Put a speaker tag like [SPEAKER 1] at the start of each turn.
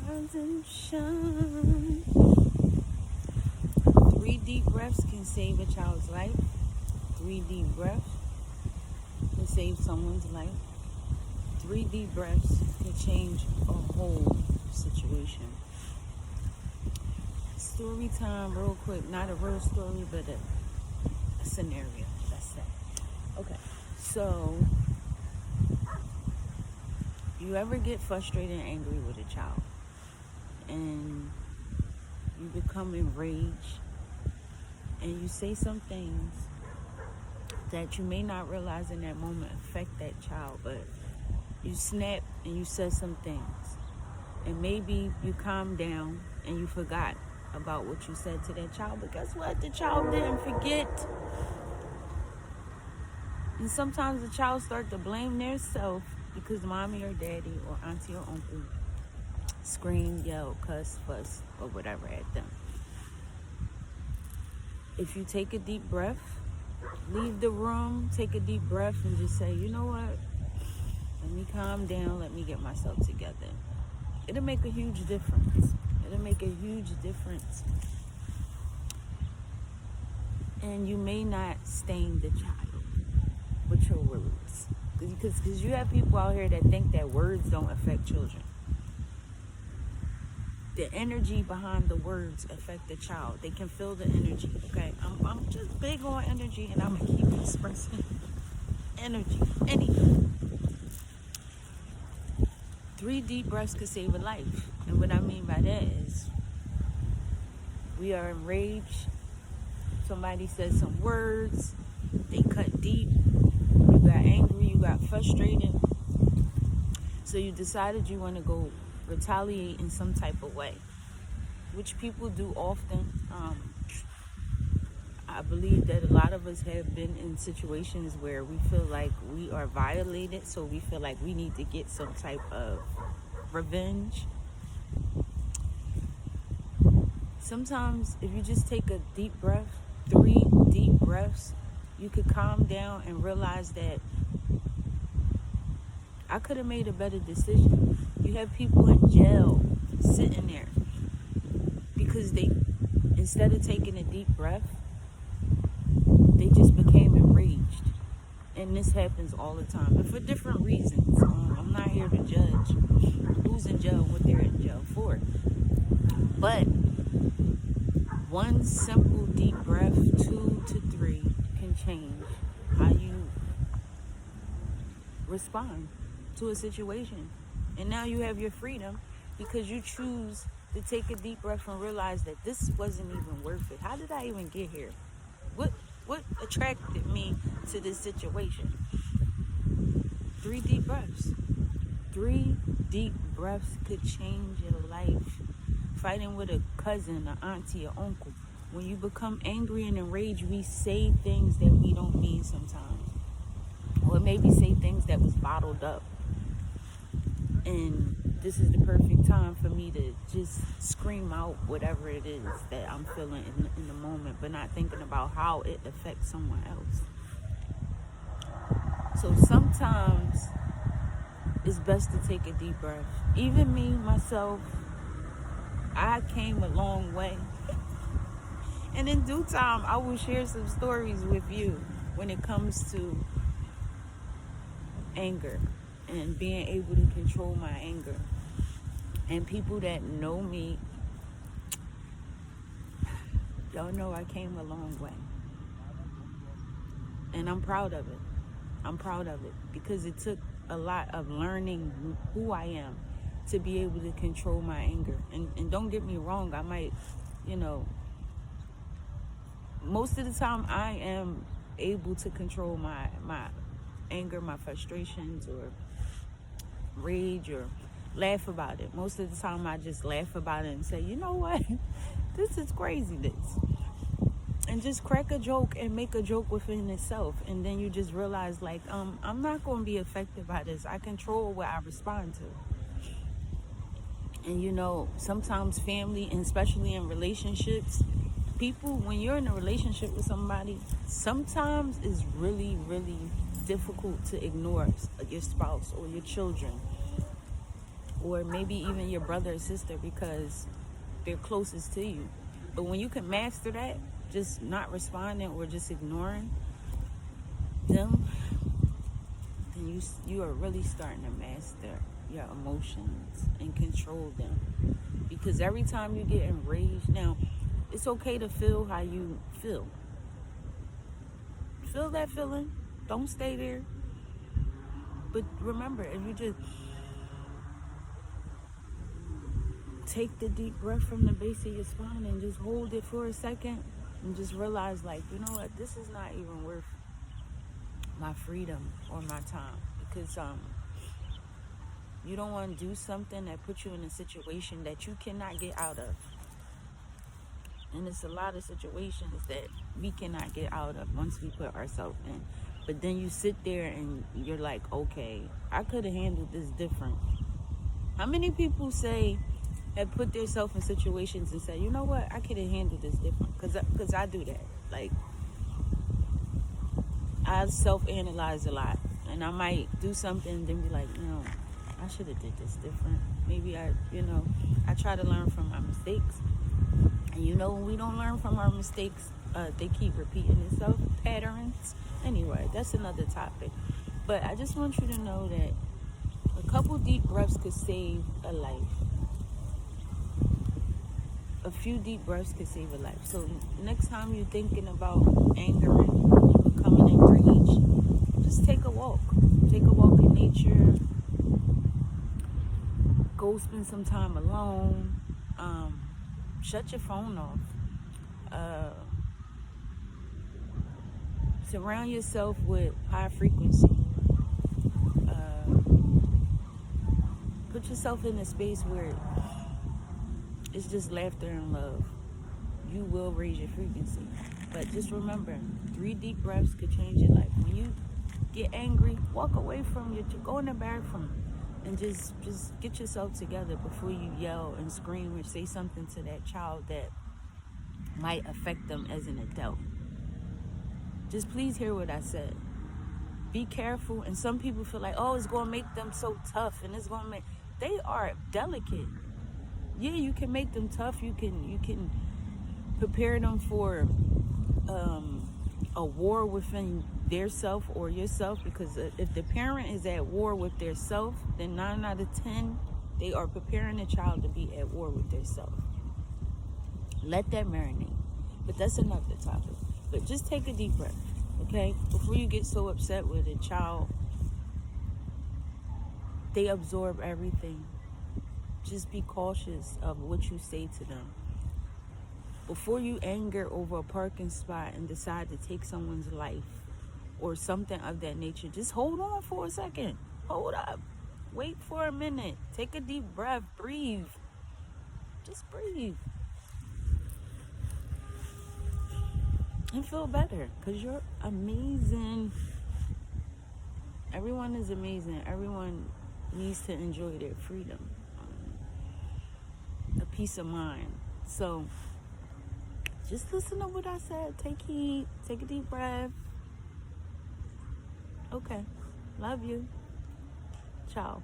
[SPEAKER 1] rise and shine. 3 deep breaths can save a child's life. 3 deep breaths can save someone's life. 3 deep breaths can change a whole situation. Story time, real quick. Not a real story, but a scenario. That's that. Okay, so you ever get frustrated and angry with a child, and you become enraged, and you say some things that you may not realize in that moment affect that child, but you snap and you said some things, and maybe you calmed down and you forgot about what you said to that child, but guess what? The child didn't forget. And sometimes the child start to blame their self because mommy or daddy or auntie or uncle scream, yell, cuss, fuss, or whatever at them. If you take a deep breath, leave the room, take a deep breath, and just say, you know what? Let me calm down. Let me get myself together. It'll make a huge difference. It'll make a huge difference. And you may not stain the child with your words. Because you have people out here that think that words don't affect children. The energy behind the words affect the child. They can feel the energy, okay? I'm just big on energy, and I'm going to keep expressing energy. Anyway, 3 deep breaths could save a life. And what I mean by that is we are enraged. Somebody said some words. They cut deep. You got angry. You got frustrated. So you decided you want to go retaliate in some type of way, which people do often. I believe that a lot of us have been in situations where we feel like we are violated, so we feel like we need to get some type of revenge. Sometimes if you just take a deep breath, 3 deep breaths, you could calm down and realize that I could have made a better decision. You have people in jail sitting there because they, instead of taking a deep breath, they just became enraged. And this happens all the time, but for different reasons. I'm not here to judge who's in jail and what they're in jail for. But one simple deep breath, 2 to 3, can change how you respond to a situation. And now you have your freedom because you choose to take a deep breath and realize that this wasn't even worth it. How did I even get here? What attracted me to this situation? 3 deep breaths. 3 deep breaths could change your life. Fighting with a cousin, an auntie, or uncle. When you become angry and enraged, we say things that we don't mean sometimes. Or maybe say things that was bottled up. And this is the perfect time for me to just scream out whatever it is that I'm feeling in the moment, but not thinking about how it affects someone else. So sometimes it's best to take a deep breath. Even me, myself, I came a long way. And in due time, I will share some stories with you when it comes to anger and being able to control my anger. And people that know me, y'all know I came a long way. And I'm proud of it. I'm proud of it because it took a lot of learning who I am to be able to control my anger. And don't get me wrong, I might, most of the time I am able to control my anger, my frustrations, or rage, or laugh about it. Most of the time I just laugh about it and say, you know what, this is craziness. And just crack a joke and make a joke within itself. And then you just realize, like, I'm not going to be affected by this. I control what I respond to. And sometimes family, and especially in relationships, people, when you're in a relationship with somebody, sometimes it's really, really difficult to ignore your spouse or your children or maybe even your brother or sister because they're closest to you. But when you can master that, just not responding or just ignoring them, then you are really starting to master your emotions and control them. Because every time you get enraged, now it's okay to feel how you feel. Feel that feeling. Don't stay there. But remember, if you just take the deep breath from the base of your spine and just hold it for a second and just realize, like, you know what, this is not even worth my freedom or my time. Because you don't want to do something that puts you in a situation that you cannot get out of. And it's a lot of situations that we cannot get out of once we put ourselves in. But then you sit there and you're like, okay, I could have handled this different. How many people have put themselves in situations and say, you know what, I could have handled this different? Because I do that. Like, I self-analyze a lot. And I might do something and then be like, I should have did this different. Maybe I try to learn from my mistakes. And when we don't learn from our mistakes, they keep repeating themselves, patterns. Anyway, that's another topic. But I just want you to know that a couple deep breaths could save a life. A few deep breaths could save a life. So next time you're thinking about angering, becoming enraged, just take a walk. Take a walk in nature. Go spend some time alone. Shut your phone off. Surround yourself with high frequency. Put yourself in a space where it's just laughter and love. You will raise your frequency. But just remember, 3 deep breaths could change your life. When you get angry, walk away from go in the bathroom and just get yourself together before you yell and scream or say something to that child that might affect them as an adult. Just please hear what I said. Be careful. And some people feel like, oh, it's going to make them so tough, and it's going to make... They are delicate. Yeah, you can make them tough. You can prepare them for a war within their self or yourself, because if the parent is at war with their self, then 9 out of 10, they are preparing the child to be at war with their self. Let that marinate. But that's another topic. But just take a deep breath, okay? Before you get so upset with a child, they absorb everything. Just be cautious of what you say to them. Before you anger over a parking spot and decide to take someone's life or something of that nature, just hold on for a second. Hold up. Wait for a minute. Take a deep breath. Breathe. Just breathe. And feel better, because you're amazing. Everyone is amazing. Everyone needs to enjoy their freedom. A peace of mind. So just listen to what I said. Take heed. Take a deep breath. Okay. Love you. Ciao.